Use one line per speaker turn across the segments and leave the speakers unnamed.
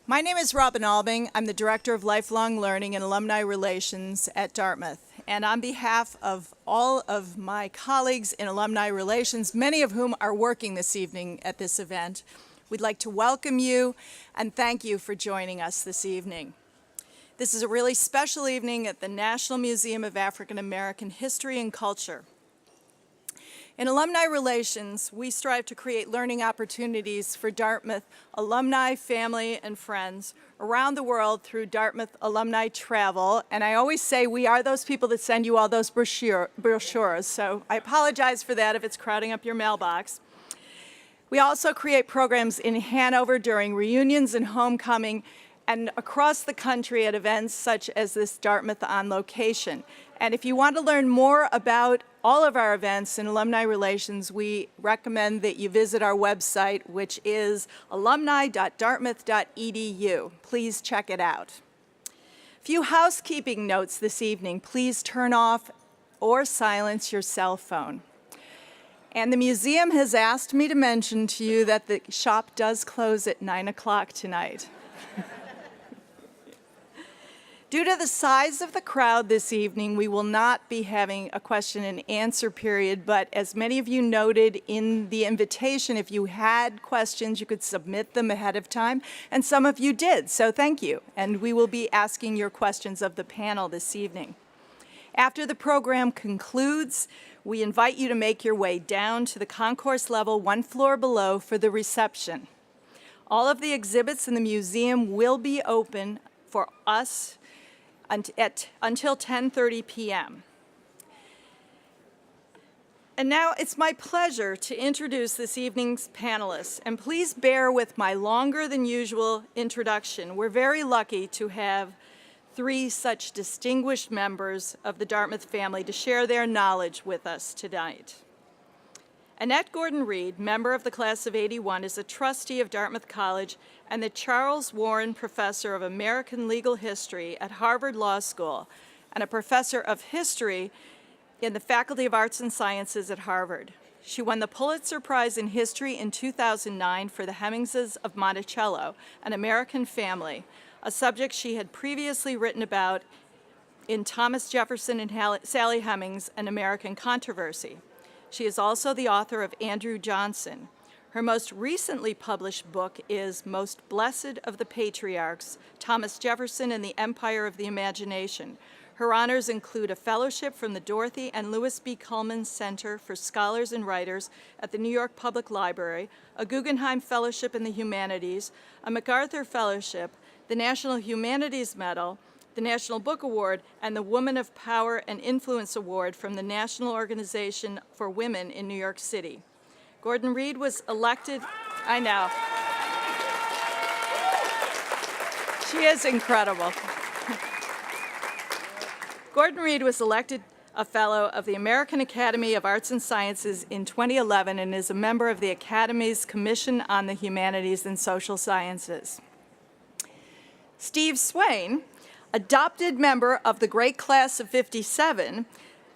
My name is Robin Albing. I'm the Director of Lifelong Learning and Alumni Relations at Dartmouth. And on behalf of all of my colleagues in Alumni Relations, many of whom are working this evening at this event, we'd like to welcome you and thank you for joining us this evening. This is a really special evening at the National Museum of African American History and Culture. In Alumni Relations, we strive to create learning opportunities for Dartmouth alumni, family, and friends around the world through Dartmouth Alumni Travel. And I always say we are those people that send you all those brochures, so I apologize for that if it's crowding up your mailbox. We also create programs in Hanover during reunions and homecoming, and across the country at events such as this Dartmouth On Location. And if you want to learn more about all of our events in Alumni Relations, we recommend that you visit our website, which is alumni.dartmouth.edu. Please check it out. A few housekeeping notes this evening. Please turn off or silence your cell phone. And the museum has asked me to mention to you that the shop does close at 9 o'clock tonight. Due to the size of the crowd this evening, we will not be having a question and answer period, but as many of you noted in the invitation, if you had questions, you could submit them ahead of time, and some of you did, so thank you. And we will be asking your questions of the panel this evening. After the program concludes, we invite you to make your way down to the concourse level, one floor below, for the reception. All of the exhibits in the museum will be open for us until 10:30 p.m. And now it's my pleasure to introduce this evening's panelists. And please bear with my longer than usual introduction. We're very lucky to have three such distinguished members of the Dartmouth family to share their knowledge with us tonight. Annette Gordon-Reed, member of the class of '81, is a trustee of Dartmouth College and the Charles Warren Professor of American Legal History at Harvard Law School and a professor of history in the Faculty of Arts and Sciences at Harvard. She won the Pulitzer Prize in History in 2009 for The Hemmingses of Monticello, An American Family, a subject she had previously written about in Thomas Jefferson and Sally Hemings, An American Controversy. She is also the author of Andrew Johnson. Her most recently published book is Most Blessed of the Patriarchs, Thomas Jefferson and the Empire of the Imagination. Her honors include a fellowship from the Dorothy and Louis B. Cullman Center for Scholars and Writers at the New York Public Library, a Guggenheim Fellowship in the Humanities, a MacArthur Fellowship, the National Humanities Medal, the National Book Award, and the Woman of Power and Influence Award from the National Organization for Women in New York City. Gordon-Reed was elected, I know. She is incredible. Gordon-Reed was elected a Fellow of the American Academy of Arts and Sciences in 2011 and is a member of the Academy's Commission on the Humanities and Social Sciences. Steve Swayne, adopted member of the great class of '57,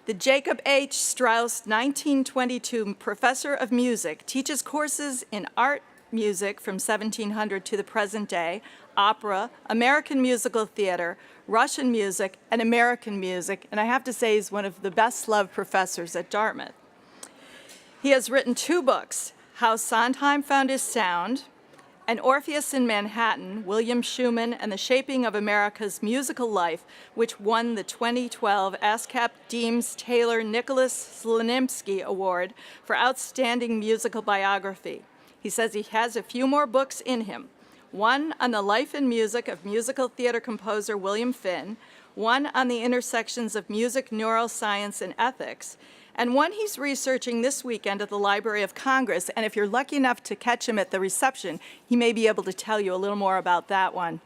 the Jacob H. Strauss 1922 Professor of Music, teaches courses in art music from 1700 to the present day, opera, American musical theater, Russian music, and American music, and I have to say he's one of the best-loved professors at Dartmouth. He has written 2 books, How Sondheim Found His Sound, and Orpheus in Manhattan, William Schumann and the Shaping of America's Musical Life, which won the 2012 ASCAP Deems Taylor Nicholas Slonimsky Award for Outstanding Musical Biography. He says he has a few more books in him, one on the life and music of musical theater composer William Finn, one on the intersections of music, neuroscience, and ethics, and one he's researching this weekend at the Library of Congress, and if you're lucky enough to catch him at the reception, he may be able to tell you a little more about that one.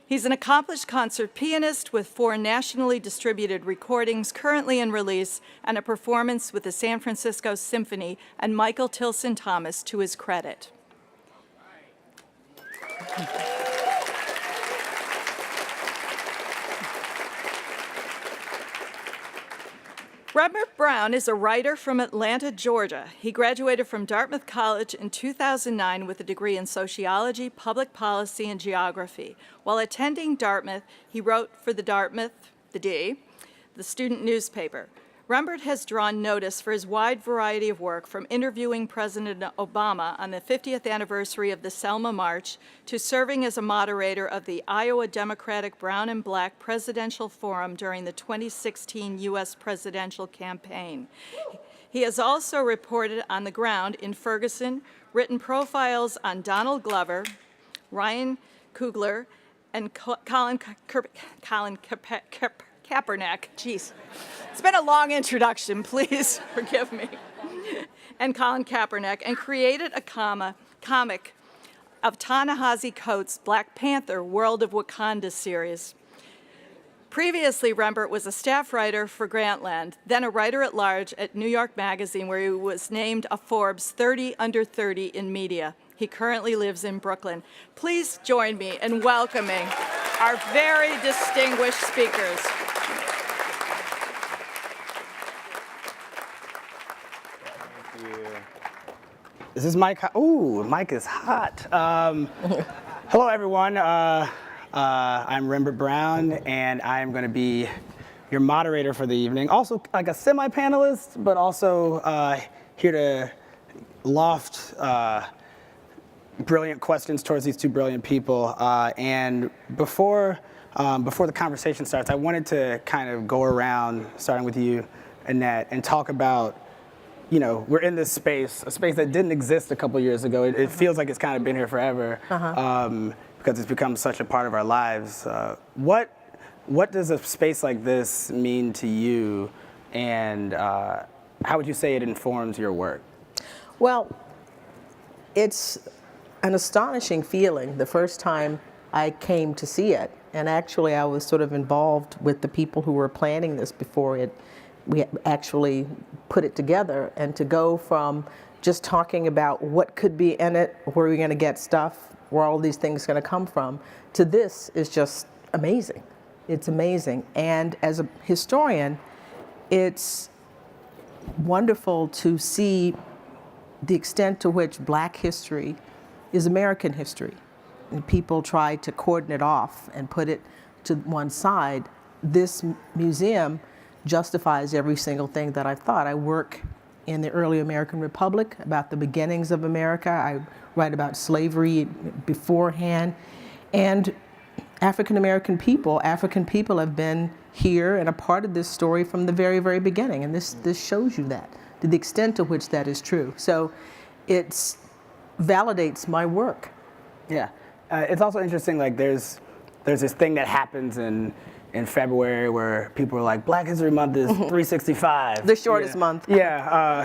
He's an accomplished concert pianist with 4 nationally distributed recordings currently in release and a performance with the San Francisco Symphony and Michael Tilson Thomas to his credit. Rembert Browne is a writer from Atlanta, Georgia. He graduated from Dartmouth College in 2009 with a degree in sociology, public policy, and geography. While attending Dartmouth, he wrote for the Dartmouth, the student newspaper. Rembert has drawn notice for his wide variety of work, from interviewing President Obama on the 50th anniversary of the Selma March to serving as a moderator of the Iowa Democratic Brown and Black Presidential Forum during the 2016 U.S. presidential campaign. He has also reported on the ground in Ferguson, written profiles on Donald Glover, Ryan Coogler, and Colin Kaepernick. Jeez. It's been a long introduction, please forgive me. And Colin Kaepernick, and created a comic of Ta-Nehisi Coates' Black Panther World of Wakanda series. Previously, Rembert was a staff writer for Grantland, then a writer-at-large at New York Magazine, where he was named a Forbes 30 Under 30 in media. He currently lives in Brooklyn. Please join me in welcoming our very distinguished speakers.
Is this mic hot? Ooh, mic is hot. Hello, everyone. I'm Rembert Browne, and I'm going to be your moderator for the evening. Also, like a semi-panelist, but also here to loft brilliant questions towards these two brilliant people. And before the conversation starts, I wanted to kind of go around, starting with you, Annette, and talk about, you know, we're in this space, a space that didn't exist a couple years ago. It feels like it's kind of been here forever because it's become such a part of our lives. What does a space like this mean to you, and how would you say it informs your work?
Well, it's an astonishing feeling the first time I came to see it. And actually, I was sort of involved with the people who were planning this before we actually put it together, and to go from just talking about what could be in it, where we're going to get stuff, where all these things are going to come from, to this is just amazing. It's amazing. And as a historian, it's wonderful to see the extent to which Black history is American history. And people try to cordon it off and put it to one side. This museum justifies every single thing that I've thought. I work in the early American Republic, about the beginnings of America. I write about slavery beforehand. And African people have been here and a part of this story from the very, very beginning. And this shows you that, to the extent to which that is true. So it validates my work.
Yeah. It's also interesting, like there's this thing that happens in February where people are like, Black History Month is 365.
The shortest month.
Yeah,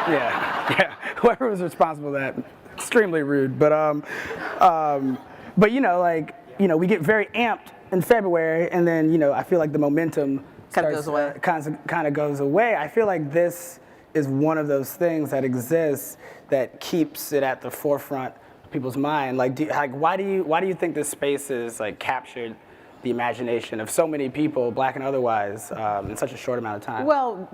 yeah. Whoever was responsible for that, extremely rude. But you know, like, you know, we get very amped in February, and then, you know, I feel like the momentum
kind of
goes away. I feel like this is one of those things that exists that keeps it at the forefront of people's mind. Like, why do you think this space is like captured the imagination of so many people, Black and otherwise, in such a short amount of time?
Well,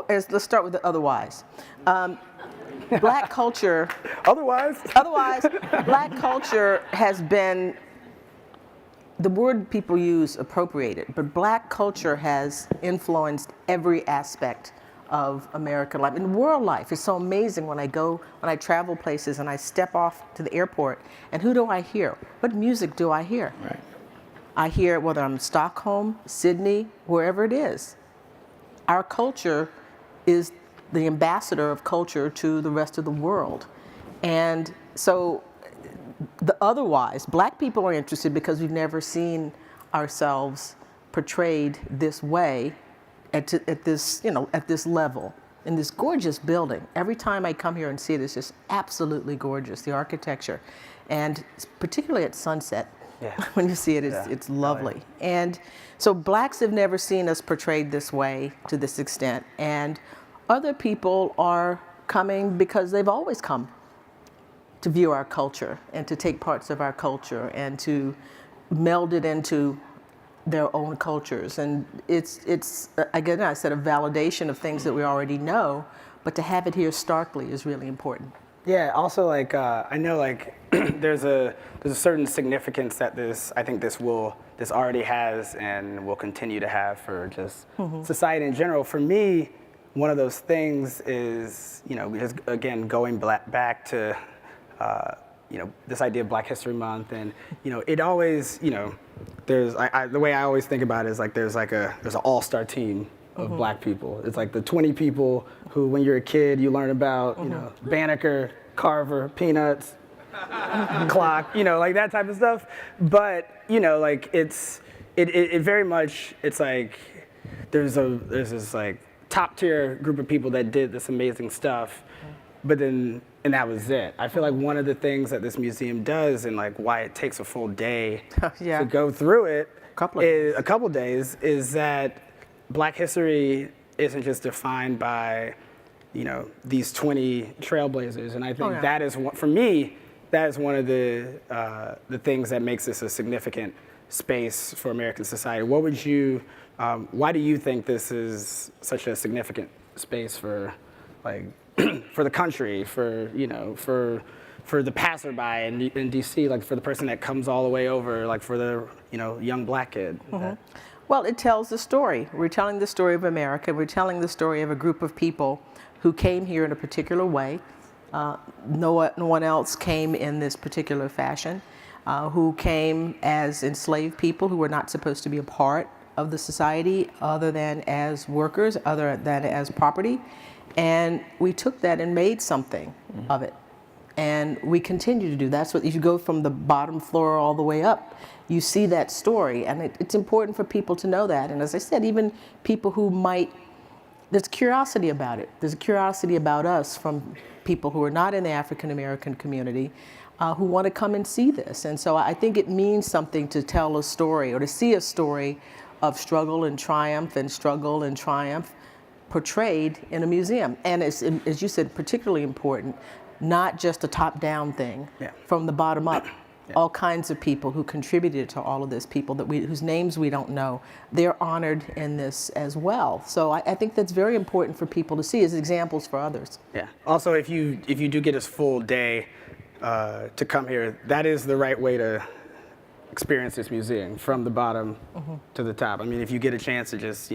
let's start with the otherwise. Black culture.
Otherwise,
Black culture has been, the word people use, appropriated, but Black culture has influenced every aspect of American life and world life. It's so amazing when I travel places and I step off to the airport, and who do I hear? What music do I hear?
right.
I hear, whether I'm in Stockholm, Sydney, wherever it is. Our culture is the ambassador of culture to the rest of the world. And so the otherwise, Black people are interested because we've never seen ourselves portrayed this way at this, you know, at this level, in this gorgeous building. Every time I come here and see it, it's just absolutely gorgeous, the architecture. And particularly at sunset,
Yeah.
when you see it, it's lovely. Oh, yeah. And so Blacks have never seen us portrayed this way, to this extent. And other people are coming because they've always come to view our culture and to take parts of our culture and to meld it into their own cultures. And it's again, I said, a validation of things that we already know, but to have it here starkly is really important.
Yeah, also like, I know like there's a certain significance that I think this already has and will continue to have for just society in general. For me, one of those things is, just again, going back to, this idea of Black History Month, and, it always, there's, the way I always think about it is like there's an all-star team of Black people. It's like the 20 people who, when you're a kid, you learn about, Banneker, Carver, Peanuts, clock, like that type of stuff. But, like it very much, it's like there's this like top tier group of people that did this amazing stuff, but then, and that was it. I feel like one of the things that this museum does, and like why it takes a full day to go through it, a couple days, is that Black history isn't just defined by, these 20 trailblazers. And I think that is for me, that is one of the things that makes this a significant space for American society. What would you, why do you think this is such a significant space for, like, for the country, for, for the passerby in DC, like for the person that comes all the way over, like for the, young Black kid?
Well, it tells the story. We're telling the story of America. We're telling the story of a group of people who came here in a particular way. No one else came in this particular fashion, who came as enslaved people who were not supposed to be a part of the society other than as workers, other than as property. And we took that and made something of it. And we continue to do. That's what, if you go from the bottom floor all the way up, you see that story. And it's important for people to know that. And as I said, even people who might, there's curiosity about it. There's a curiosity about us from people who are not in the African American community who want to come and see this. And so I think it means something to tell a story or to see a story of struggle and triumph portrayed in a museum. And it's, as you said, particularly important, not just a top-down thing, from the bottom up. All kinds of people who contributed to all of this, people that whose names we don't know, they're honored in this as well. So I think that's very important for people to see as examples for others.
Yeah. Also, if you do get a full day to come here, that is the right way to experience this museum, from the bottom to the top. I mean, if you get a chance to just,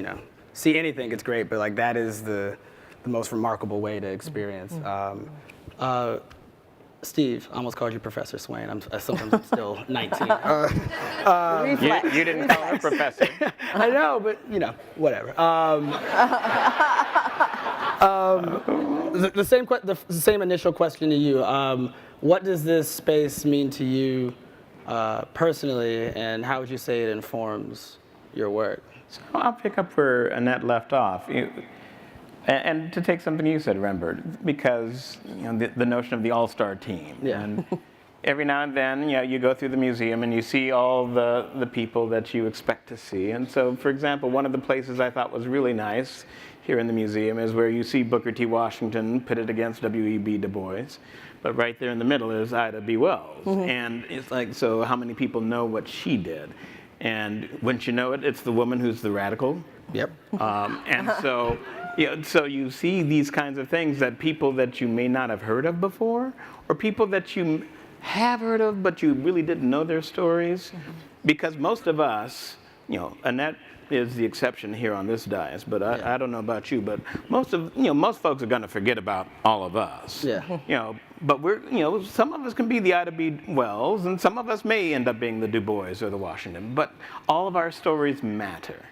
see anything, it's great, but like that is the most remarkable way to experience. Steve, I almost called you Professor Swayne. Sometimes I'm still 19.
You didn't call her Professor.
I know, but whatever. The same initial question to you. What does this space mean to you personally, and how would you say it informs your work?
So I'll pick up where Annette left off. And to take something you said, Rembert, because the notion of the AllStar Team.
Yeah.
And every now and then, you go through the museum and you see all the people that you expect to see. And so, for example, one of the places I thought was really nice here in the museum is where you see Booker T. Washington pitted against W.E.B. Du Bois. But right there in the middle is Ida B. Wells. And it's like, so how many people know what she did? And wouldn't you know it, it's the woman who's the radical.
Yep.
And so, so you see these kinds of things that people that you may not have heard of before, or people that you have heard of but you really didn't know their stories, because most of us, Annette is the exception here on this dais, but I don't know about you, but most folks are going to forget about all of us.
Yeah.
But we're, some of us can be the Ida B. Wells, and some of us may end up being the Du Bois or the Washington, but all of our stories matter.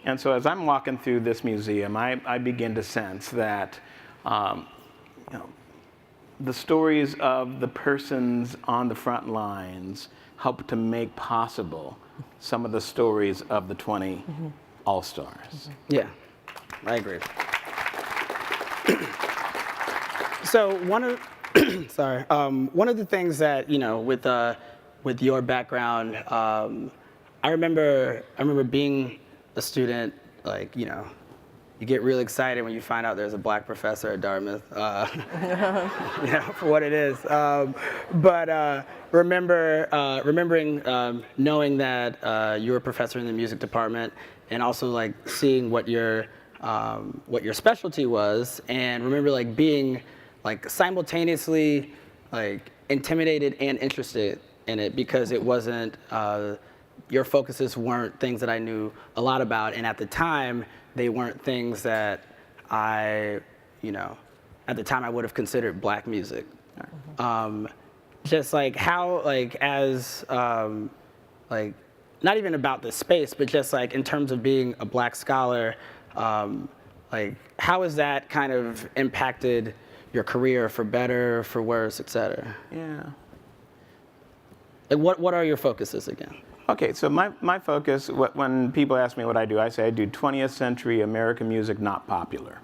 And so as I'm walking through this museum, I begin to sense that, the stories of the persons on the front lines help to make possible some of the stories of the 20 All-Stars.
Yeah, I agree. So one of the things that, with your background, I remember being a student, like, you get really excited when you find out there's a black professor at Dartmouth, for what it is. But remembering knowing that you were a professor in the music department, and also like seeing what your specialty was, and remember like being like simultaneously like intimidated and interested in it, because it wasn't your focuses weren't things that I knew a lot about, and at the time they weren't things that at the time I would have considered black music. Just like how, like as like not even about the space, but just like in terms of being a black scholar, like how has that kind of impacted your career for better, for worse, et cetera?
Yeah.
Like what are your focuses again?
Okay, so my focus, when people ask me what I do, I say I do 20th century American music not popular.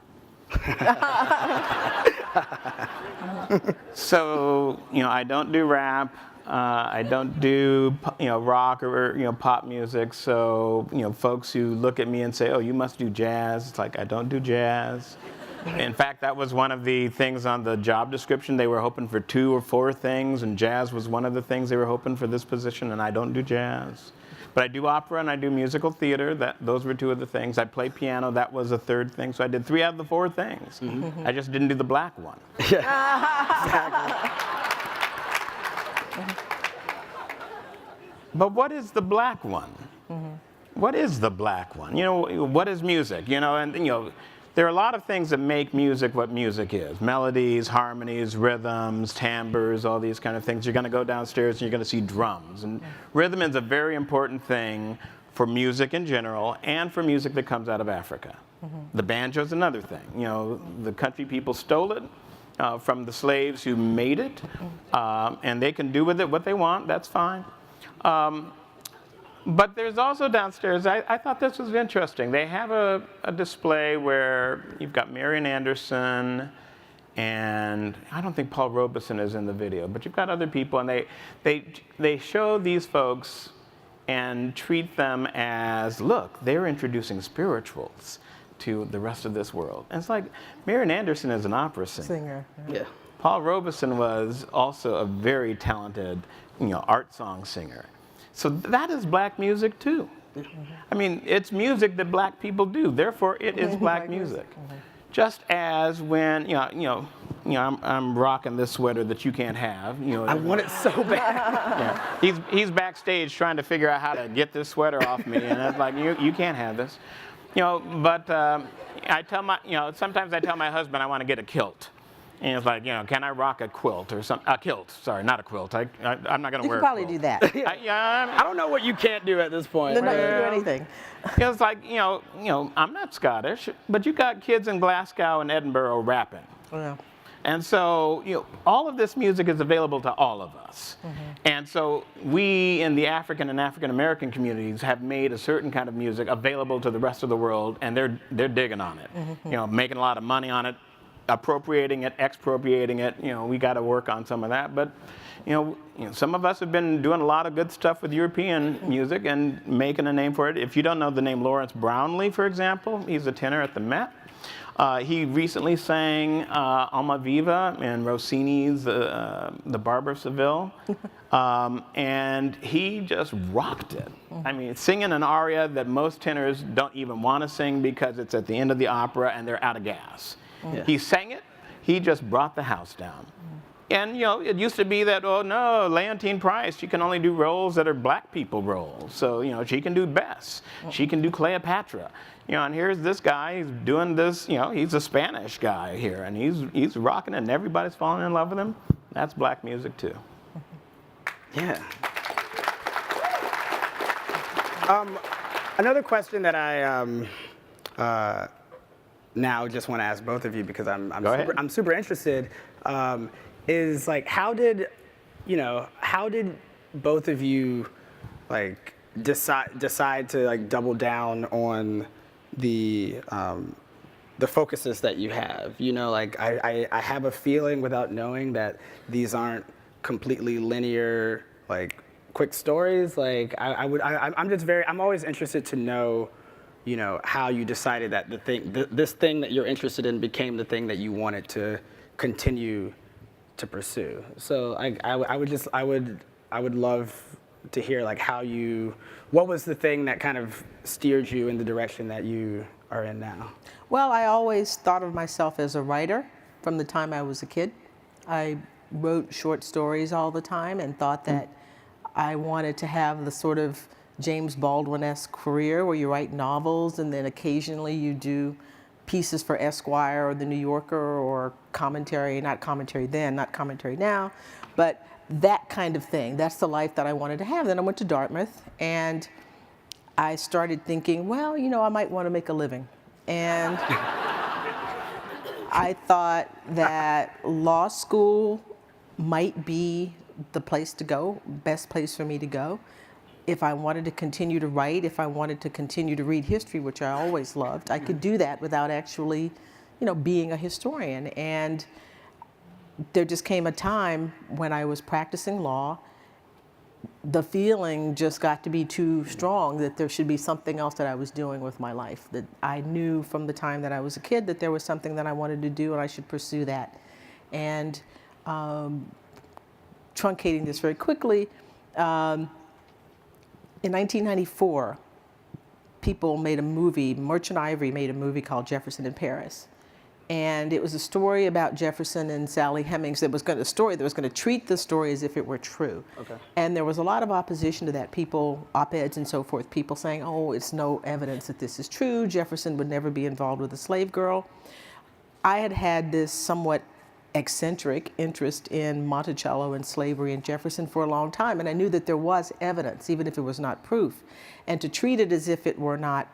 So, I don't do rap, I don't do, rock or, pop music. So, folks who look at me and say, oh, you must do jazz. It's like, I don't do jazz. In fact, that was one of the things on the job description. They were hoping for 2 or 4 things, and jazz was one of the things they were hoping for this position, and I don't do jazz. But I do opera and I do musical theater. Those were 2 of the things. I play piano. That was a 3rd thing. So I did 3 out of the 4 things. I just didn't do the black one. But what is the black one? What is the black one? What is music? There are a lot of things that make music what music is. Melodies, harmonies, rhythms, timbres, all these kind of things. You're going to go downstairs and you're going to see drums. And rhythm is a very important thing for music in general and for music that comes out of Africa. The banjo is another thing. The country people stole it from the slaves who made it. And they can do with it what they want. That's fine. But there's also downstairs, I thought this was interesting. They have a display where you've got Marian Anderson, and I don't think Paul Robeson is in the video, but you've got other people, and they show these folks and treat them as, look, they're introducing spirituals to the rest of this world. And it's like, Marian Anderson is an opera singer.
Yeah.
Paul Robeson was also a very talented, art song singer. So that is black music too. I mean, it's music that black people do. Therefore, it is black music. Just as when I'm rocking this sweater that you can't have.
I want it so bad.
Yeah. He's backstage trying to figure out how to get this sweater off me, and it's like you can't have this. But I tell sometimes I tell my husband I want to get a kilt. And it's like, can I rock a quilt or something? A kilt, sorry, not a quilt. I'm not going to wear a quilt.
You can probably do that.
I don't know what you can't do at this point.
No, you can do anything.
It's like, I'm not Scottish, but you got kids in Glasgow and Edinburgh rapping.
Yeah.
And so, all of this music is available to all of us. And so we in the African and African American communities have made a certain kind of music available to the rest of the world, and they're digging on it. Making a lot of money on it, appropriating it, expropriating it. We got to work on some of that. But some of us have been doing a lot of good stuff with European music and making a name for it. If you don't know the name Lawrence Brownlee, for example, he's a tenor at the Met. He recently sang Alma Viva in Rossini's The Barber of Seville. And he just rocked it. I mean, singing an aria that most tenors don't even want to sing because it's at the end of the opera and they're out of gas. He sang it. He just brought the house down. And, it used to be that, oh, no, Leontine Price, she can only do roles that are black people roles. So, she can do Bess. She can do Cleopatra. And here's this guy, he's doing this, he's a Spanish guy here, and he's rocking it, and everybody's falling in love with him. That's black music, too.
Yeah. Another question that I now just want to ask both of you, because I'm super interested, is like how did both of you like decide to like double down on the focuses that you have? Like I have a feeling without knowing that these aren't completely linear like quick stories. Like I'm always interested to know you know, how you decided that this thing that you're interested in became the thing that you wanted to continue to pursue. So I would love to hear like what was the thing that kind of steered you in the direction that you are in now?
Well, I always thought of myself as a writer from the time I was a kid. I wrote short stories all the time and thought that I wanted to have the sort of James Baldwin-esque career where you write novels and then occasionally you do pieces for Esquire or The New Yorker or commentary, not commentary then, not commentary now, but that kind of thing. That's the life that I wanted to have. Then I went to Dartmouth and I started thinking, well, you know, I might want to make a living. And I thought that law school might be the place to go, best place for me to go. If I wanted to continue to write, if I wanted to continue to read history, which I always loved, I could do that without actually, you know, being a historian. And there just came a time when I was practicing law, the feeling just got to be too strong that there should be something else that I was doing with my life. That I knew from the time that I was a kid that there was something that I wanted to do and I should pursue that. And truncating this very quickly, in 1994, people made a movie, Merchant Ivory made a movie called Jefferson in Paris. And it was a story about Jefferson and Sally Hemings that was going to treat the story as if it were true. Okay. And there was a lot of opposition to that, people, op-eds and so forth, people saying, oh, it's no evidence that this is true. Jefferson would never be involved with a slave girl. I had had this somewhat eccentric interest in Monticello and slavery and Jefferson for a long time, and I knew that there was evidence, even if it was not proof. And to treat it as if it were not,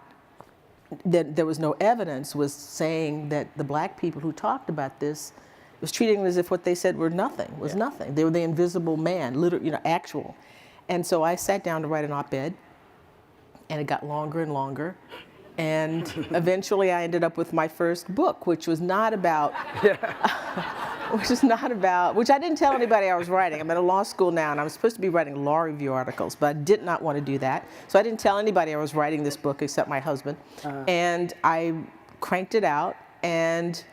that there was no evidence, was saying that the black people who talked about this was treating it as if what they said were nothing, was nothing. They were the invisible man, literally, you know, actual. And so I sat down to write an op-ed, and it got longer and longer. And eventually I ended up with my first book, which was not about, which I didn't tell anybody I was writing. I'm at a law school now, and I was supposed to be writing law review articles, but I did not want to do that. So I didn't tell anybody I was writing this book except my husband. And I cranked it out and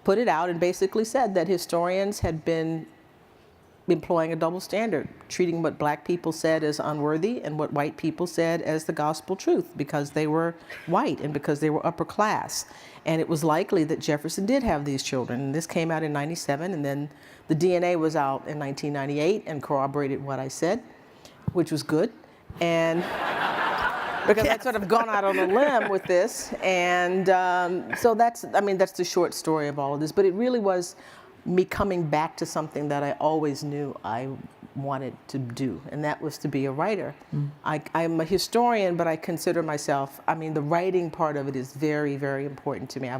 put it out and basically said that historians had been employing a double standard, treating what black people said as unworthy and what white people said as the gospel truth because they were white and because they were upper class. And it was likely that Jefferson did have these children. And this came out in '97, and then the DNA was out in 1998 and corroborated what I said, which was good. And because I'd sort of gone out on a limb with this. And so that's the short story of all of this. But it really was me coming back to something that I always knew I wanted to do, and that was to be a writer. I'm a historian, but I consider myself, the writing part of it is very, very important to me. I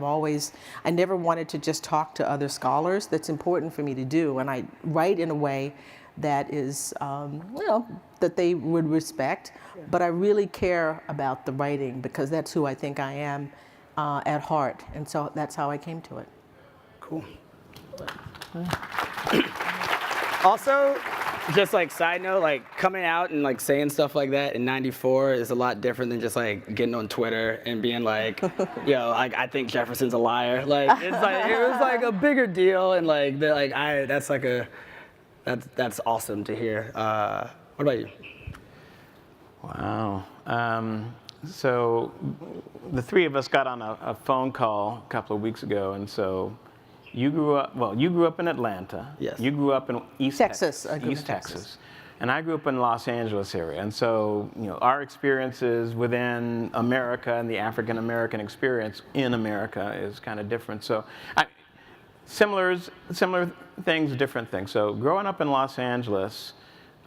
never wanted to just talk to other scholars. That's important for me to do, and I write in a way that is, that they would respect, but I really care about the writing because that's who I think I am at heart, and so that's how I came to it.
Cool. Also, just like side note, like coming out and like saying stuff like that in '94 is a lot different than just like getting on Twitter and being like, yo, I think Jefferson's a liar. Like it's like it was like a bigger deal, and like that's awesome to hear. What about you?
Wow. So the three of us got on a phone call a couple of weeks ago, and so. You grew up in Atlanta.
Yes.
You grew up in East Texas.
East Texas.
And I grew up in the Los Angeles area. And so, our experiences within America and the African American experience in America is kind of different. So, similar things, different things. So, growing up in Los Angeles,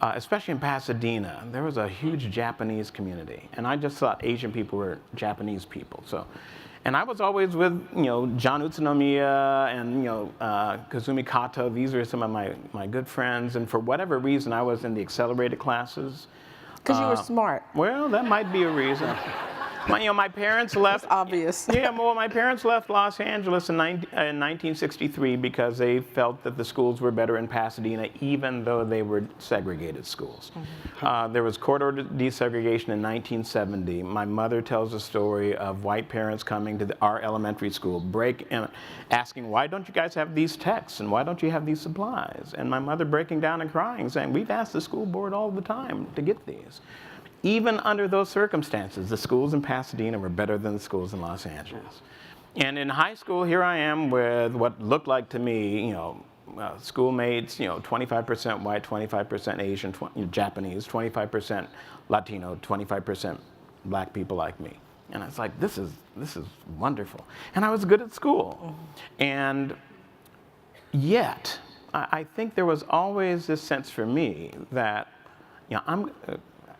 especially in Pasadena, there was a huge Japanese community. And I just thought Asian people were Japanese people. And I was always with, John Utsunomiya and, Kazumi Kato. These are some of my good friends. And for whatever reason, I was in the accelerated classes.
Because you were smart.
Well, that might be a reason. My parents left.
Obvious.
Yeah, well, my parents left Los Angeles in 1963 because they felt that the schools were better in Pasadena, even though they were segregated schools. There was court-ordered desegregation in 1970. My mother tells a story of white parents coming to our elementary school, asking, why don't you guys have these texts, and why don't you have these supplies? And my mother breaking down and crying, saying, we've asked the school board all the time to get these. Even under those circumstances, the schools in Pasadena were better than the schools in Los Angeles. And in high school, here I am with what looked like to me, schoolmates, 25% white, 25% Asian, Japanese, 25% Latino, 25% black people like me. And I was like, this is wonderful. And I was good at school. And yet, I think there was always this sense for me that,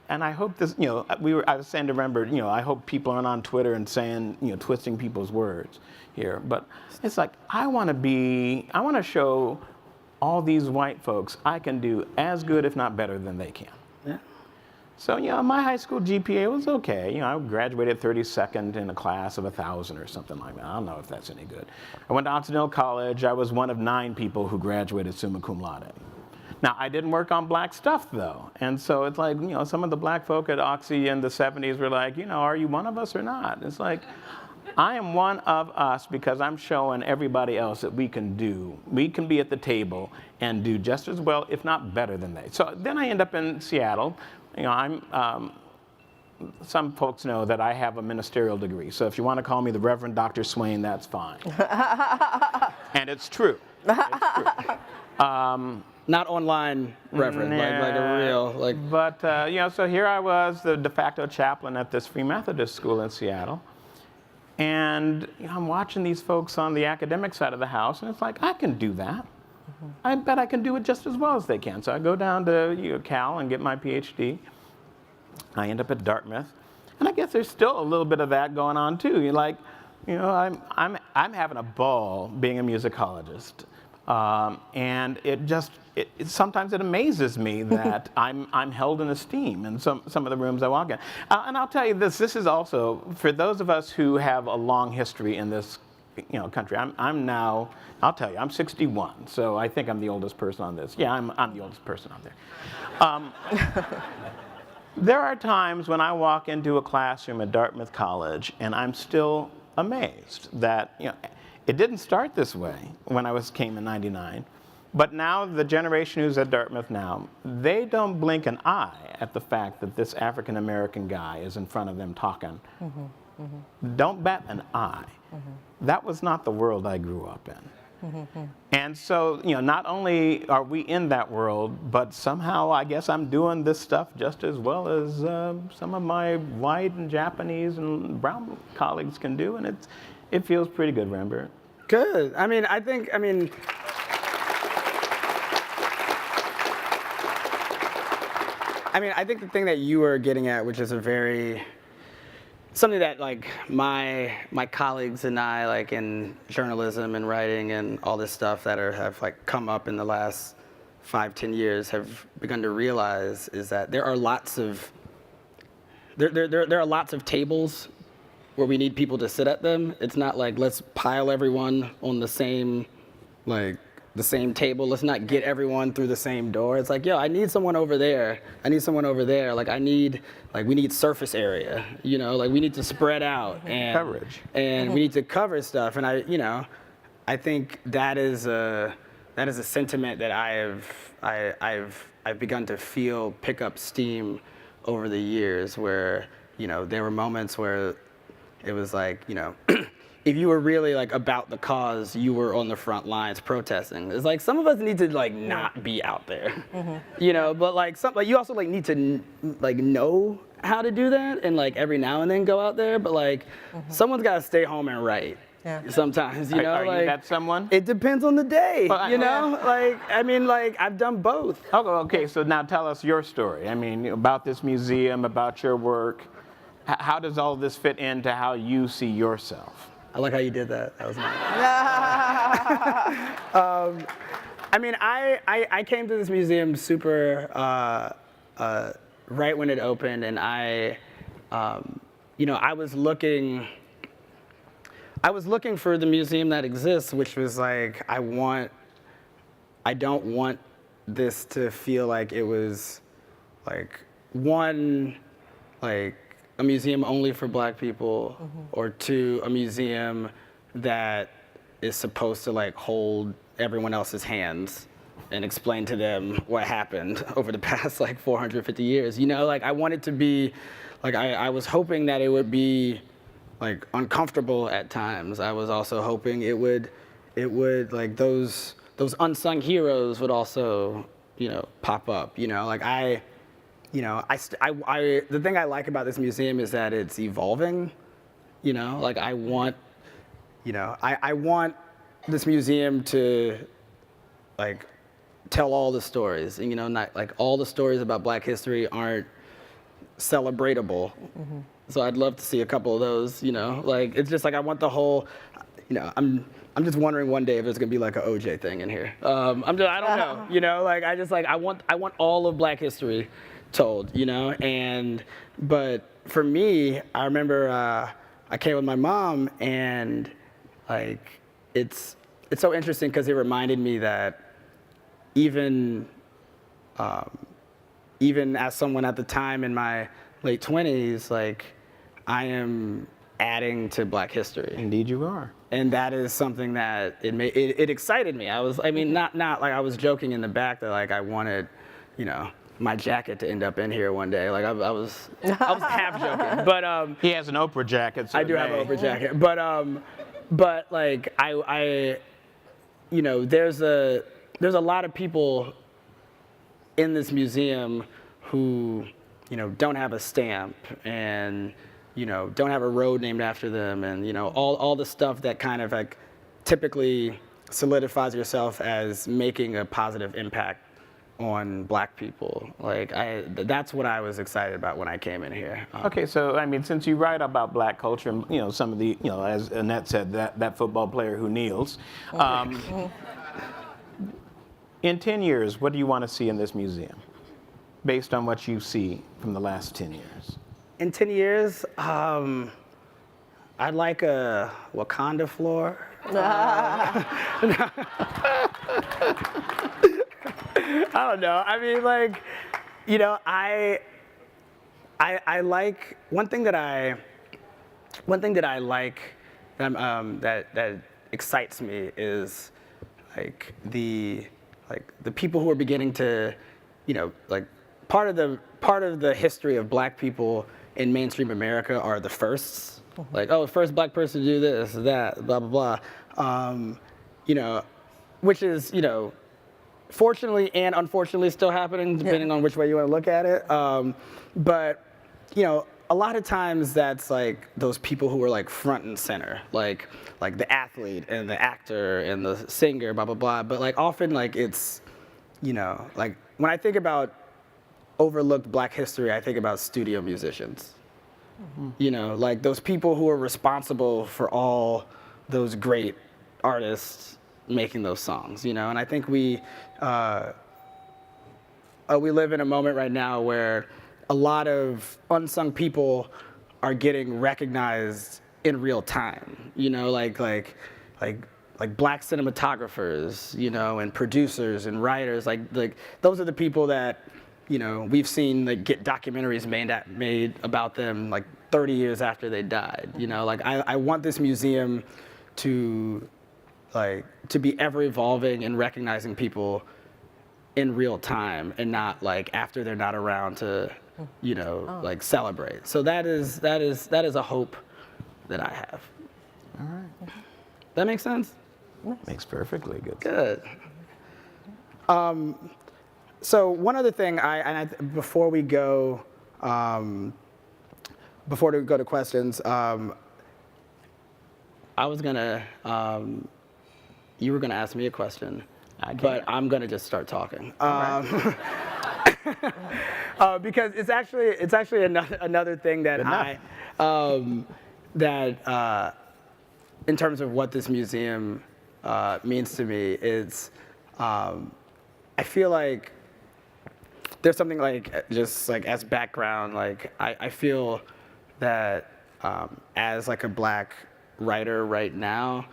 and I hope this, I was saying to Rembert, I hope people aren't on Twitter and saying, twisting people's words here. But it's like, I want to show all these white folks I can do as good, if not better, than they can.
Yeah.
So, my high school GPA was okay. I graduated 32nd in a class of 1,000 or something like that. I don't know if that's any good. I went to Occidental College. I was one of 9 people who graduated summa cum laude. Now, I didn't work on black stuff, though. And so it's like, some of the black folk at Oxy in the 70s were like, are you one of us or not? It's like, I am one of us because I'm showing everybody else that we can be at the table and do just as well, if not better than they. So then I end up in Seattle. Some folks know that I have a ministerial degree. So if you want to call me the Reverend Dr. Swayne, that's fine. And it's true. It's true.
Not online reverend, like a real,
But, so here I was, the de facto chaplain at this Free Methodist school in Seattle. And I'm watching these folks on the academic side of the house, and it's like, I can do that. I bet I can do it just as well as they can. So I go down to Cal and get my PhD. I end up at Dartmouth. And I guess there's still a little bit of that going on, too. I'm having a ball being a musicologist. And sometimes it amazes me that I'm held in esteem in some of the rooms I walk in. And I'll tell you this is also, for those of us who have a long history in this country, I'm now, I'll tell you, I'm 61, so I think I'm the oldest person on this. Yeah, I'm the oldest person on there. There are times when I walk into a classroom at Dartmouth College and I'm still amazed that, it didn't start this way when I came in '99, but now the generation who's at Dartmouth now, they don't blink an eye at the fact that this African American guy is in front of them talking. Don't bat an eye. That was not the world I grew up in. And so, not only are we in that world, but somehow I guess I'm doing this stuff just as well as some of my white and Japanese and brown colleagues can do, and it feels pretty good, Rembert.
Good. I think the thing that you were getting at, which is something that my colleagues and I in journalism and writing and all this stuff that have come up in the last 5-10 years have begun to realize is that there are lots of tables where we need people to sit at them. It's not like, let's pile everyone on the same table. Let's not get everyone through the same door. It's like, I need someone over there. I need someone over there. We need surface area. We need to spread out and
coverage.
And we need to cover stuff. And I think that is a sentiment that I've begun to feel pick up steam over the years, where there were moments where it was if you were really about the cause, you were on the front lines protesting. It's some of us need to not be out there, but you also need to know how to do that and every now and then go out there. But someone's got to stay home and write. Yeah. Sometimes,
Are you that someone?
It depends on the day,
Well,
I've done both.
Okay, so now tell us your story. About this museum, about your work. How does all this fit into how you see yourself?
I like how you did that. That was nice. I came to this museum super right when it opened, and I was looking for the museum that exists, which was like, I don't want this to feel like it was like a museum only for Black people, or two, a museum that is supposed to like hold everyone else's hands and explain to them what happened over the past like 450 years. Like I wanted to be, like I was hoping that it would be like uncomfortable at times. I was also hoping it would like those unsung heroes would also, pop up. Like the thing I like about this museum is that it's evolving. Like I want this museum to like tell all the stories, and not like all the stories about Black history aren't celebratable. So I'd love to see a couple of those. Like it's just like I want the whole. I'm just wondering one day if there's gonna be like an OJ thing in here. I don't know. Like I want all of Black history told. But for me, I remember I came with my mom, and like it's so interesting because it reminded me that even as someone at the time in my late 20s, like I am adding to Black history.
Indeed you are.
And that is something that it excited me. Not like I was joking in the back that like I wanted, my jacket to end up in here one day. Like I was half joking. But
he has an Oprah jacket. So
I do have an Oprah jacket. But like there's a lot of people in this museum who don't have a stamp, and don't have a road named after them, and all the stuff that kind of like typically solidifies yourself as making a positive impact on Black people. Like that's what I was excited about when I came in here.
Okay, so I mean, since you write about Black culture, and some of the, as Annette said, that football player who kneels. In 10 years, what do you want to see in this museum, based on what you see from the last 10 years?
In 10 years, I'd like a Wakanda floor. I don't know. I mean, like, I like one thing that I like that excites me is like the people who are beginning to, like part of the history of Black people in mainstream America are the firsts. Like, the first Black person to do this, that, blah, blah, blah. Which is, fortunately and unfortunately still happening, depending on which way you want to look at it. But, a lot of times that's like those people who are like front and center, like the athlete and the actor and the singer, blah, blah, blah. But like often like it's, like when I think about overlooked Black history, I think about studio musicians. Like those people who are responsible for all those great artists making those songs, and I think we live in a moment right now where a lot of unsung people are getting recognized in real time, like Black cinematographers, and producers and writers, like those are the people that we've seen like get documentaries made about them like 30 years after they died. Like I want this museum to be ever evolving and recognizing people in real time, and not like after they're not around to like celebrate. So that is a hope that I have.
All right.
That makes sense?
Makes perfectly good.
Good. So one other thing, before we go to questions, I was gonna, you were gonna ask me a question, but I'm gonna just start talking. Because it's actually another thing that in terms of what this museum means to me is, I feel like there's something like, just like as background, like I feel that as like a Black writer right now,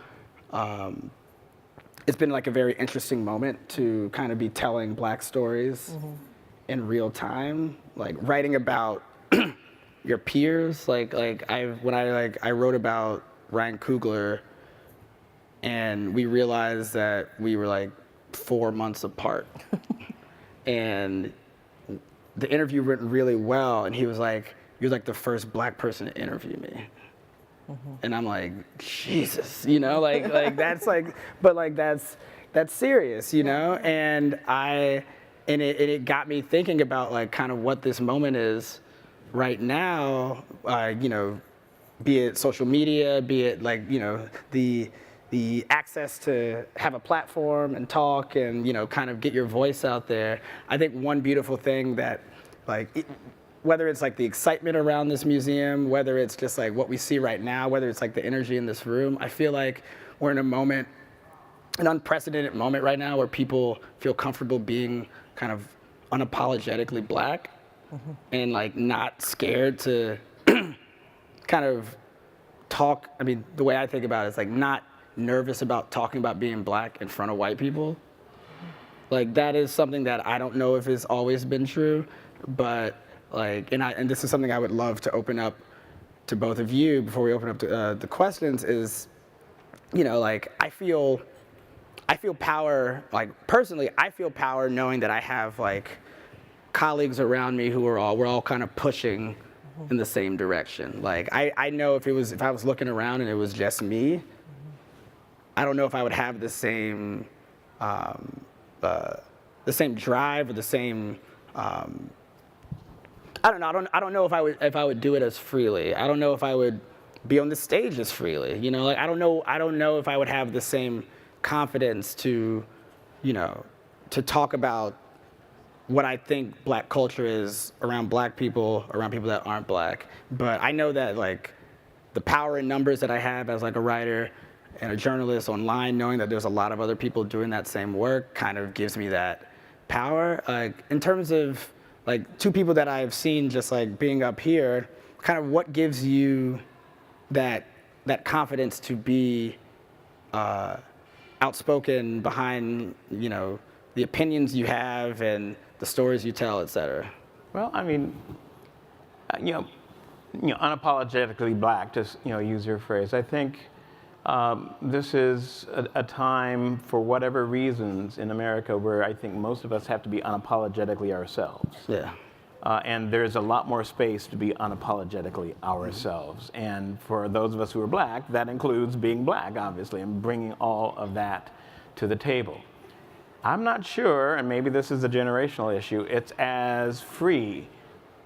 it's been like a very interesting moment to kind of be telling Black stories in real time, like writing about your peers. When I wrote about Ryan Coogler, and we realized that we were like 4 months apart, and the interview went really well, and he was like, "You're like the first Black person to interview me." And I'm like, Jesus, like that's like, but like that's serious, and it got me thinking about like kind of what this moment is right now, be it social media, be it like, the access to have a platform and talk and, kind of get your voice out there. I think one beautiful thing that whether it's like the excitement around this museum, whether it's just like what we see right now, whether it's like the energy in this room, I feel like we're in a moment, an unprecedented moment right now where people feel comfortable being kind of unapologetically Black and like not scared to kind of talk. I mean, the way I think about it is like not nervous about talking about being Black in front of white people. Like that is something that I don't know if it's always been true, but and this is something I would love to open up to both of you before we open up to the questions is, I feel power, personally, I feel power knowing that I have colleagues around me who we're all kind of pushing in the same direction. I know if I was looking around and it was just me, I don't know if I would have the same drive or the same, I don't know. I don't know if I would do it as freely. I don't know if I would be on the stage as freely. I don't know if I would have the same confidence to talk about what I think Black culture is around Black people, around people that aren't Black. But I know that the power in numbers that I have as a writer and a journalist online, knowing that there's a lot of other people doing that same work, kind of gives me that power. In terms of two people that I've seen just being up here, kind of what gives you that confidence to be outspoken behind the opinions you have and the stories you tell, et cetera?
Well, I mean, unapologetically Black, just use your phrase. I think this is a time, for whatever reasons, in America where I think most of us have to be unapologetically ourselves.
Yeah.
And there's a lot more space to be unapologetically ourselves. And for those of us who are Black, that includes being Black, obviously, and bringing all of that to the table. I'm not sure, and maybe this is a generational issue, it's as free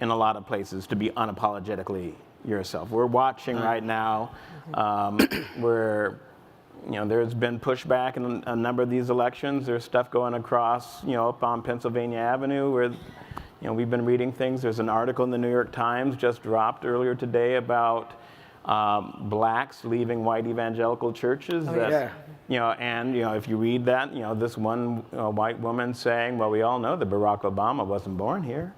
in a lot of places to be unapologetically yourself. We're watching right now where there's been pushback in a number of these elections. There's stuff going across up on Pennsylvania Avenue where we've been reading things. There's an article in the New York Times just dropped earlier today about Blacks leaving white evangelical churches. If you read that, this one white woman saying, well, we all know that Barack Obama wasn't born here.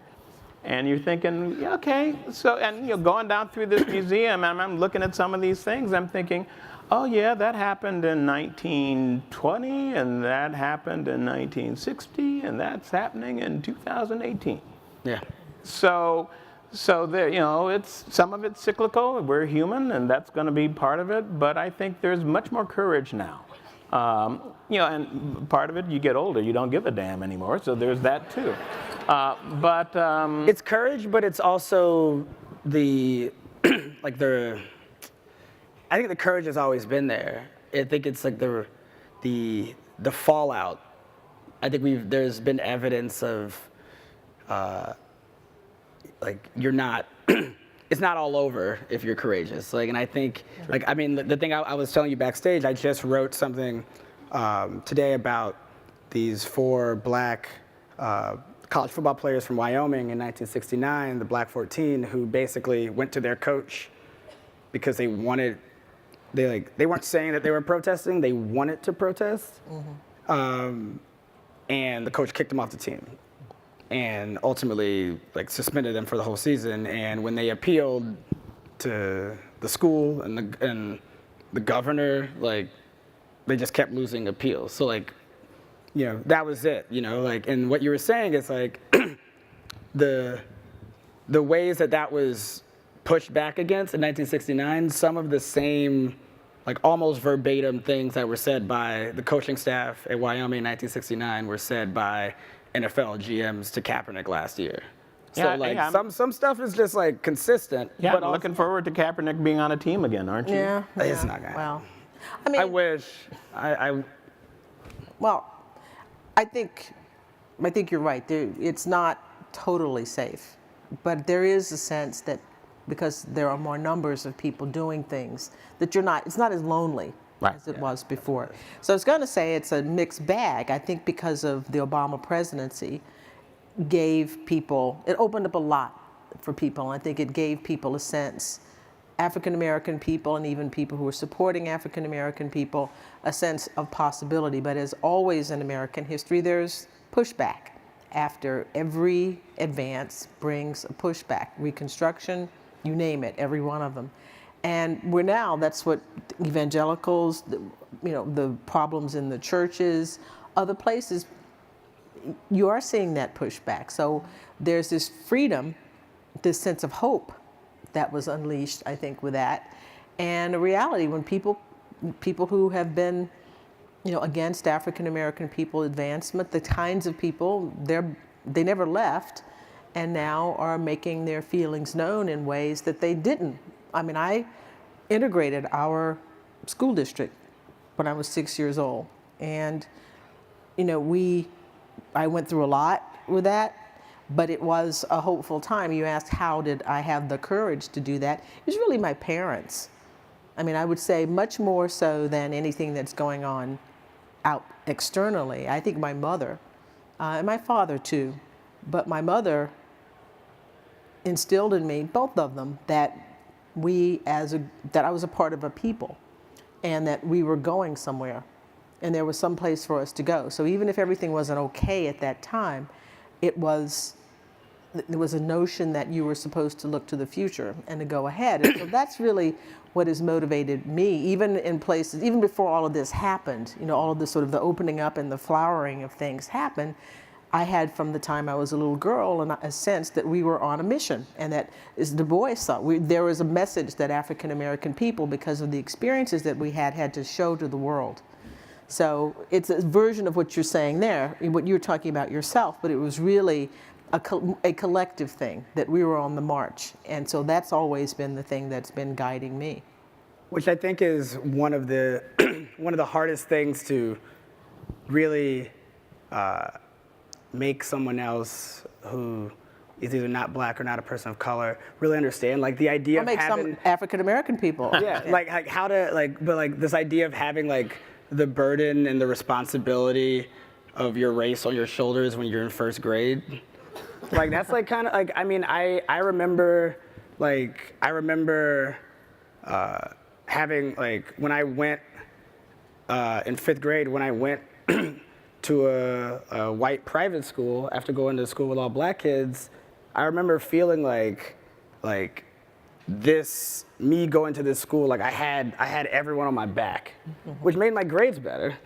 And you're thinking, yeah, okay, so, and going down through this museum, and I'm looking at some of these things, I'm thinking, oh yeah, that happened in 1920, and that happened in 1960, and that's happening in 2018.
Yeah.
So there, it's some of it's cyclical. We're human, and that's going to be part of it. But I think there's much more courage now. And part of it, you get older, you don't give a damn anymore. So there's that too.
It's courage, but it's also I think the courage has always been there. I think it's the fallout. I think there's been evidence of you're not. It's not all over if you're courageous. And I think the thing I was telling you backstage, I just wrote something today about these 4 Black college football players from Wyoming in 1969, the Black 14, who basically went to their coach because they weren't saying that they were protesting, they wanted to protest. And the coach kicked them off the team and ultimately suspended them for the whole season. And when they appealed to the school and the governor, like, they just kept losing appeals. So like, you know, that was it, you know, like, and what you were saying is like, the ways that was pushed back against in 1969, some of the same, like almost verbatim things that were said by the coaching staff at Wyoming in 1969 were said by NFL GMs to Kaepernick last year. So
Yeah,
like
yeah,
some stuff is just like consistent.
Yeah,
but
I'm looking forward to Kaepernick being on a team again, aren't you?
Yeah.
It's
yeah.
not gonna
Well, I mean,
I wish. I
well, I think you're right. It's not totally safe, but there is a sense that because there are more numbers of people doing things, that it's not as lonely
Right.
as it was before. So I was going to say it's a mixed bag. I think because of the Obama presidency, it opened up a lot for people. And I think it gave people a sense, African American people and even people who are supporting African American people, a sense of possibility. But as always in American history, there's pushback. After every advance brings a pushback. Reconstruction, you name it, every one of them. And that's what evangelicals, the problems in the churches, other places, you are seeing that pushback. So there's this freedom, this sense of hope that was unleashed, I think, with that. And a reality when people who have been, against African American people advancement, the kinds of people, they never left and now are making their feelings known in ways that they didn't. I mean, I integrated our school district when I was 6 years old. And, I went through a lot with that, but it was a hopeful time. You asked, how did I have the courage to do that? It was really my parents. I mean, I would say much more so than anything that's going on out externally. I think my mother, and my father too, but my mother instilled in me, both of them, that I was a part of a people and that we were going somewhere and there was some place for us to go. So even if everything wasn't okay at that time, there was a notion that you were supposed to look to the future and to go ahead. And so that's really what has motivated me, even in places, even before all of this happened, all of this sort of the opening up and the flowering of things happened. I had, from the time I was a little girl, a sense that we were on a mission, and that, as Du Bois thought, there was a message that African American people, because of the experiences that we had to show to the world. So it's a version of what you're saying there, what you're talking about yourself, but it was really a collective thing, that we were on the march. And so that's always been the thing that's been guiding me.
Which I think is one of the one of the hardest things to really make someone else who is either not black or not a person of color really understand, like the idea of having
some African American people.
Yeah, like how to but this idea of having like the burden and the responsibility of your race on your shoulders when you're in first grade. Like that's like kind of like, I mean, I remember having, like, when I went in fifth grade, when I went to a white private school after going to school with all black kids, I remember feeling like me going to this school, like I had everyone on my back, which made my grades better.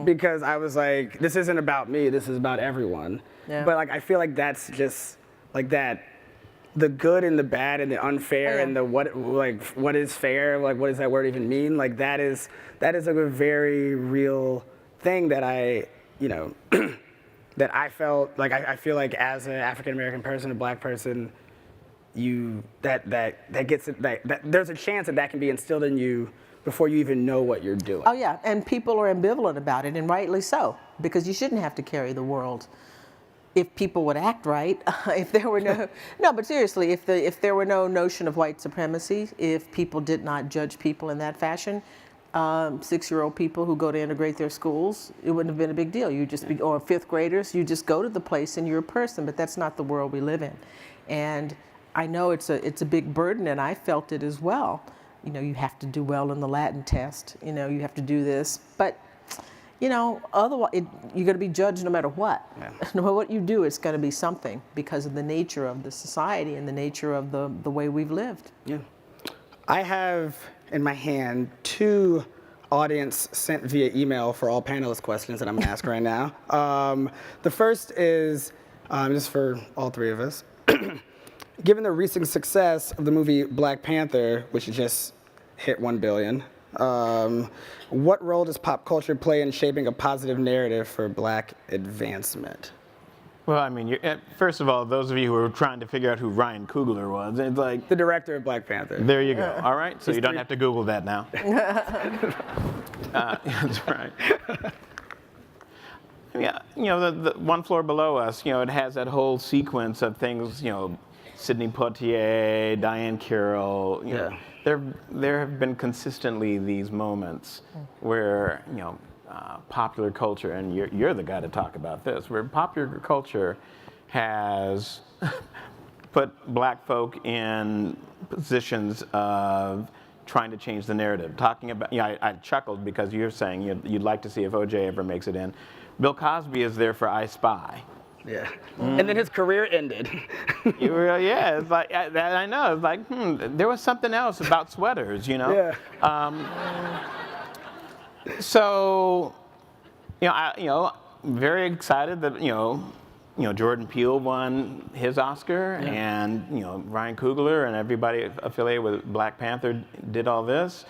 Because I was like, this isn't about me, this is about everyone. Yeah. But like, I feel like that's just like that, the good and the bad and the unfair and the what is fair, like what does that word even mean? Like that is like a very real thing that that I felt like, I feel like as an African American person, a black person, that there's a chance that can be instilled in you before you even know what you're doing.
Oh yeah, and people are ambivalent about it, and rightly so, because you shouldn't have to carry the world. If people would act right, if there were no, but seriously, if there were no notion of white supremacy, if people did not judge people in that fashion, 6-year-old people who go to integrate their schools, it wouldn't have been a big deal. Or fifth graders, you just go to the place and you're a person, but that's not the world we live in. And I know it's a big burden, and I felt it as well. You have to do well in the Latin test, you have to do this, but otherwise you're going to be judged no matter what. Yeah. No matter what you do, it's going to be something because of the nature of the society and the nature of the way we've lived.
Yeah. I have in my hand 2 audience sent via email for all panelist questions that I'm gonna ask right now. The first is, just for all 3 of us. Given the recent success of the movie Black Panther, which just hit $1 billion, what role does pop culture play in shaping a positive narrative for Black advancement?
Well, I mean, first of all, those of you who are trying to figure out who Ryan Coogler was, it's like,
The director of Black Panther.
there you go. All right, so you don't
3
have to Google that now. That's right. Yeah, the One Floor Below Us, it has that whole sequence of things, Sidney Poitier, Diane Carroll,
Yeah.
There have been consistently these moments where, popular culture, and you're the guy to talk about this, where popular culture has put Black folk in positions of trying to change the narrative. Talking about, I chuckled because you're saying you'd like to see if O.J. ever makes it in. Bill Cosby is there for I Spy.
Yeah. And then his career ended.
Yeah, it's like, I know, it's like, there was something else about sweaters,
Yeah.
So, very excited that, Jordan Peele won his Oscar, and, Ryan Coogler and everybody affiliated with Black Panther did all this.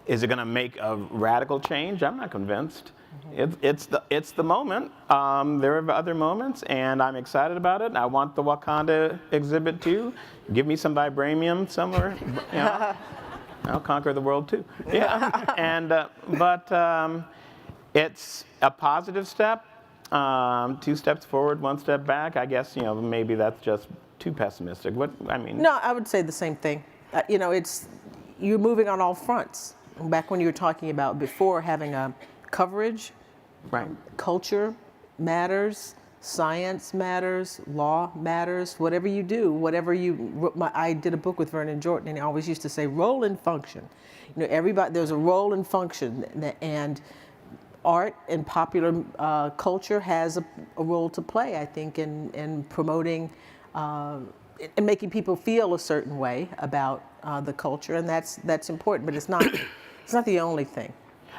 Is it going to make a radical change? I'm not convinced. It's the moment. There are other moments, and I'm excited about it. I want the Wakanda exhibit too. Give me some vibranium somewhere. I'll conquer the world too. Yeah, and but it's a positive step. 2 steps forward, 1 step back. I guess maybe that's just too pessimistic.
No, I would say the same thing. You're moving on all fronts. Back when you were talking about before having a coverage,
right?
Culture matters, science matters, law matters. Whatever you do, I did a book with Vernon Jordan, and he always used to say, role and function. There's a role and function, and art and popular culture has a role to play, I think, in promoting and making people feel a certain way about the culture, and that's important. But it's not the only thing.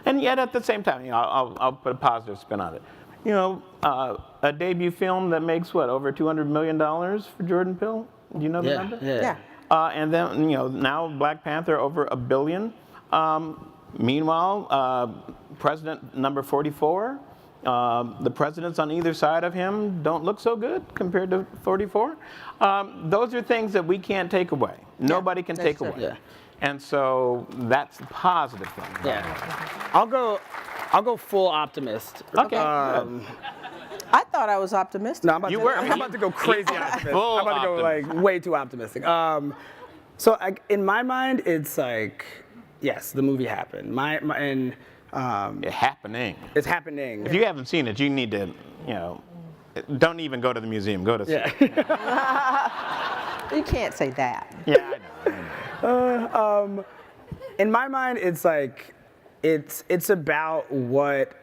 And yet, at the same time, I'll put a positive spin on it. A debut film that makes over $200 million for Jordan Peele. Do you know the number?
Yeah.
And then now Black Panther over $1 billion. Meanwhile, President number 44. The presidents on either side of him don't look so good compared to 44. Those are things that we can't take away. Nobody can take away.
Yeah.
And so that's the positive thing.
Yeah. I'll go full optimist.
Okay.
I thought I was optimistic.
No, I'm about to go crazy optimistic. I'm about to go like way too optimistic. So in my mind, it's like, yes, the movie happened.
It's happening.
It's happening.
If you haven't seen it, you need to, don't even go to the museum. Go to see it.
You can't say that.
Yeah, I know.
In my mind, it's like, it's about what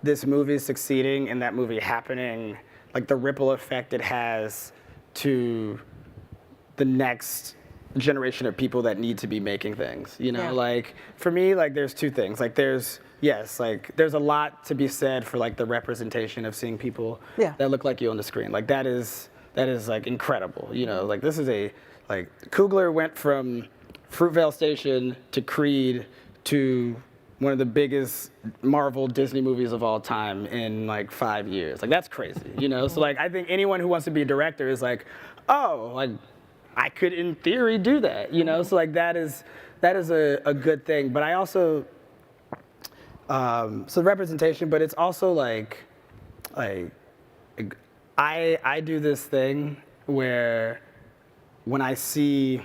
this movie is succeeding and that movie happening, like the ripple effect it has to the next generation of people that need to be making things.
Yeah.
Like for me, like there's 2 things. Like there's a lot to be said for like the representation of seeing people that look like you on the screen. Like that is like incredible. Like this is Coogler went from Fruitvale Station to Creed to one of the biggest Marvel Disney movies of all time in like 5 years. Like that's crazy, So like I think anyone who wants to be a director is like, oh, like I could in theory do that, So like that is a good thing. But I also so representation, but it's also like I do this thing where when I see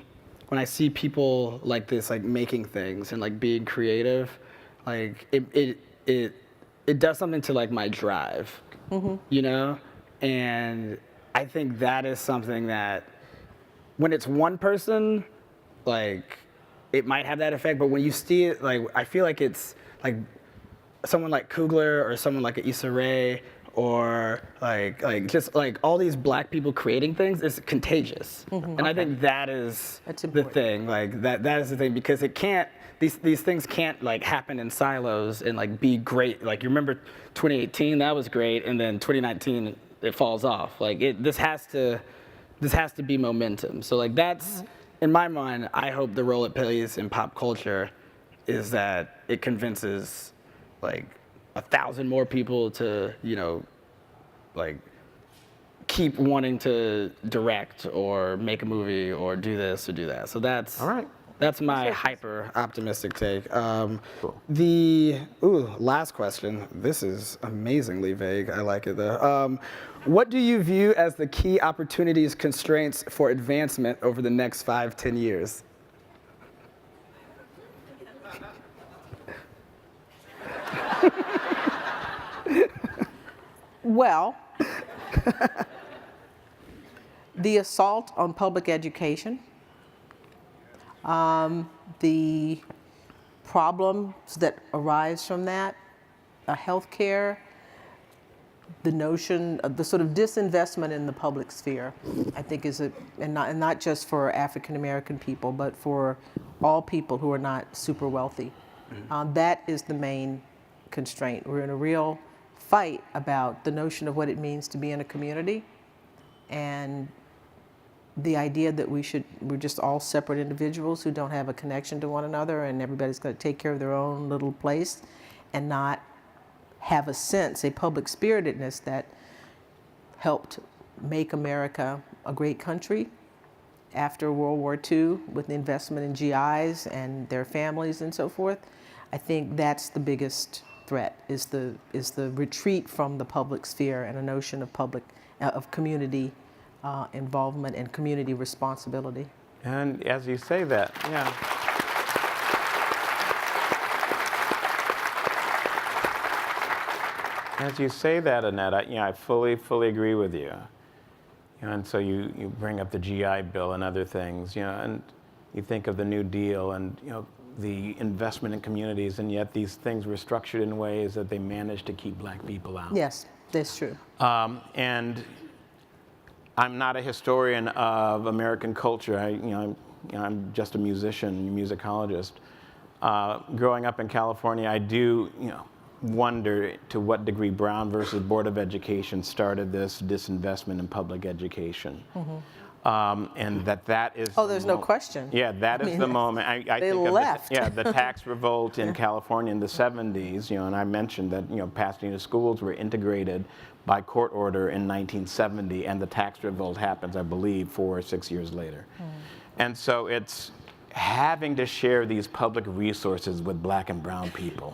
people like this, like making things and like being creative, like it does something to like my drive, and I think that is something that when it's one person, like it might have that effect, but when you see it, like I feel like it's like someone like Coogler or someone like Issa Rae or just like all these black people creating things is contagious. And I think that is
That's
the
important.
thing, like that is the thing, because it can't, these things can't like happen in silos and like be great. Like you remember 2018, that was great, and then 2019 it falls off. Like this has to be momentum. So like that's, in my mind, I hope the role it plays in pop culture is that it convinces like 1,000 more people to, like keep wanting to direct or make a movie or do this or do that. So that's
All right.
That's my hyper optimistic take.
Cool.
Last question. This is amazingly vague. I like it though. What do you view as the key opportunities, constraints for advancement over the next 5-10 years?
Well, the assault on public education, the problems that arise from that, healthcare, the notion of the sort of disinvestment in the public sphere, I think and not just for African American people, but for all people who are not super wealthy. That is the main constraint. We're in a real fight about the notion of what it means to be in a community, and the idea that we're just all separate individuals who don't have a connection to one another, and everybody's going to take care of their own little place and not have a public spiritedness that helped make America a great country after World War II with the investment in GIs and their families and so forth. I think that's the biggest threat, is the retreat from the public sphere and a notion of community involvement and community responsibility.
And as you say that, yeah. As you say that, Annette, I fully agree with you. And so you bring up the GI Bill and other things, and you think of the New Deal and the investment in communities, and yet these things were structured in ways that they managed to keep black people out.
Yes, that's true.
And I'm not a historian of American culture. I'm just a musician, musicologist. Growing up in California, I do, wonder to what degree Brown versus Board of Education started this disinvestment in public education. And that is.
Oh, there's no question.
Yeah, that is the moment. I
they
think
left.
Of the tax revolt in California in the 70s, and I mentioned that, Pasadena schools were integrated by court order in 1970, and the tax revolt happens, I believe, 4 or 6 years later. And so it's having to share these public resources with black and brown people.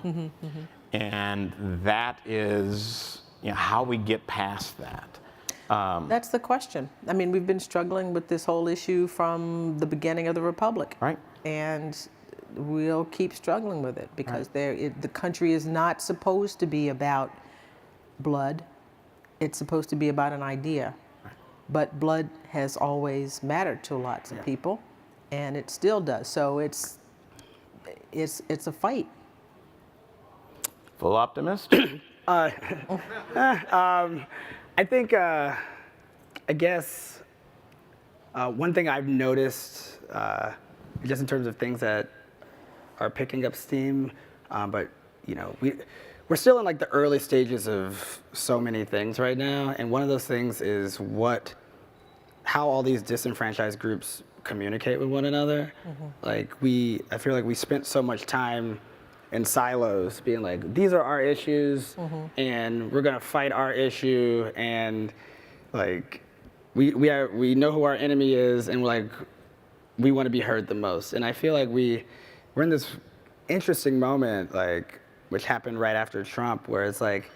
And that is, how we get past that.
That's the question. I mean, we've been struggling with this whole issue from the beginning of the Republic.
Right.
And we'll keep struggling with it because the country is not supposed to be about blood. It's supposed to be about an idea.
Right.
But blood has always mattered to lots of people, and it still does. So it's a fight.
Full optimist?
I think, I guess, one thing I've noticed, just in terms of things that are picking up steam, but we're still in like the early stages of so many things right now, and one of those things is how all these disenfranchised groups communicate with one another. Like I feel like we spent so much time in silos, being like, these are our issues, and we're gonna fight our issue, and like we know who our enemy is, and we want to be heard the most. And I feel like we're in this interesting moment, like which happened right after Trump, where it's like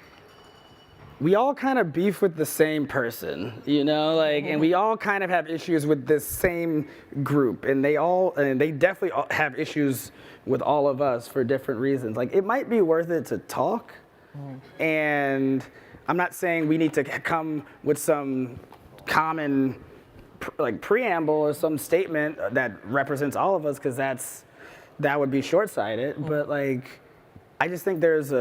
we all kind of beef with the same person, and we all kind of have issues with this same group, and they definitely all have issues with all of us for different reasons. Like, it might be worth it to talk, and I'm not saying we need to come with some common preamble or some statement that represents all of us, because that would be short-sighted. But I just think there's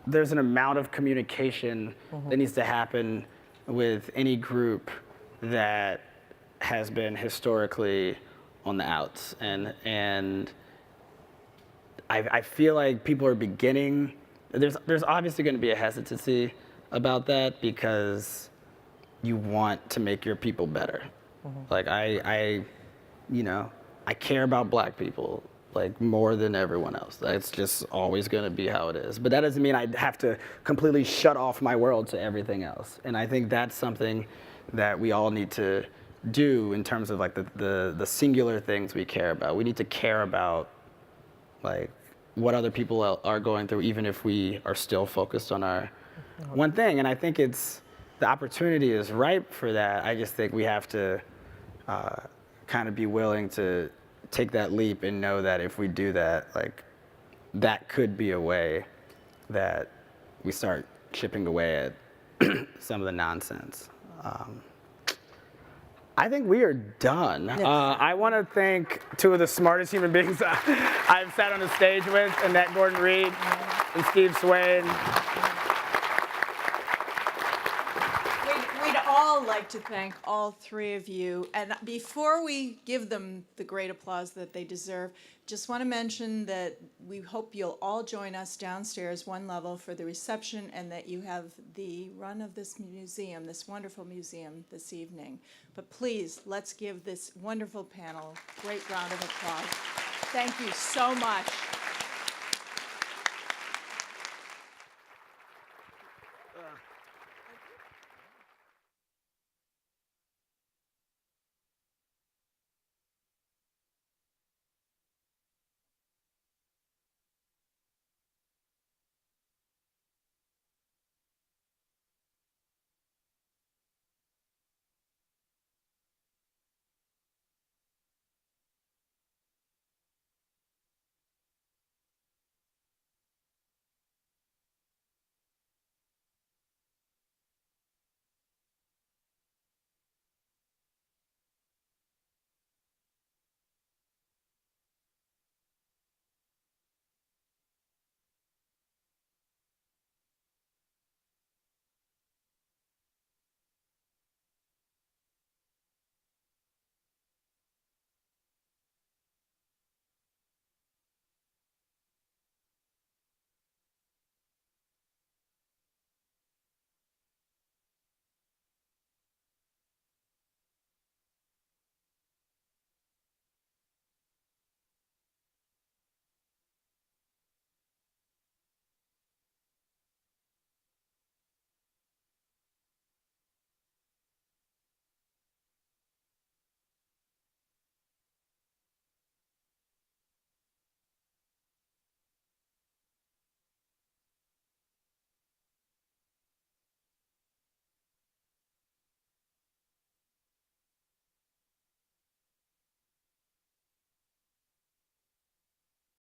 there's an amount of communication that needs to happen with any group that has been historically on the outs. And I feel like people are beginning, there's obviously going to be a hesitancy about that because you want to make your people better. Like I care about black people like more than everyone else. That's just always going to be how it is. But that doesn't mean I have to completely shut off my world to everything else. And I think that's something that we all need to do in terms of like the singular things we care about. We need to care about like what other people are going through, even if we are still focused on our one thing. And I think the opportunity is ripe for that. I just think we have to kind of be willing to take that leap and know that if we do that, like that could be a way that we start chipping away at some of the nonsense. I think we are done. I want to thank two of the smartest human beings I've sat on the stage with, Annette Gordon-Reed and Steve Swayne.
We'd all like to thank all three of you. And before we give them the great applause that they deserve, just want to mention that we hope you'll all join us downstairs one level for the reception and that you have the run of this museum, this wonderful museum this evening. But please, let's give this wonderful panel a great round of applause. Thank you so much.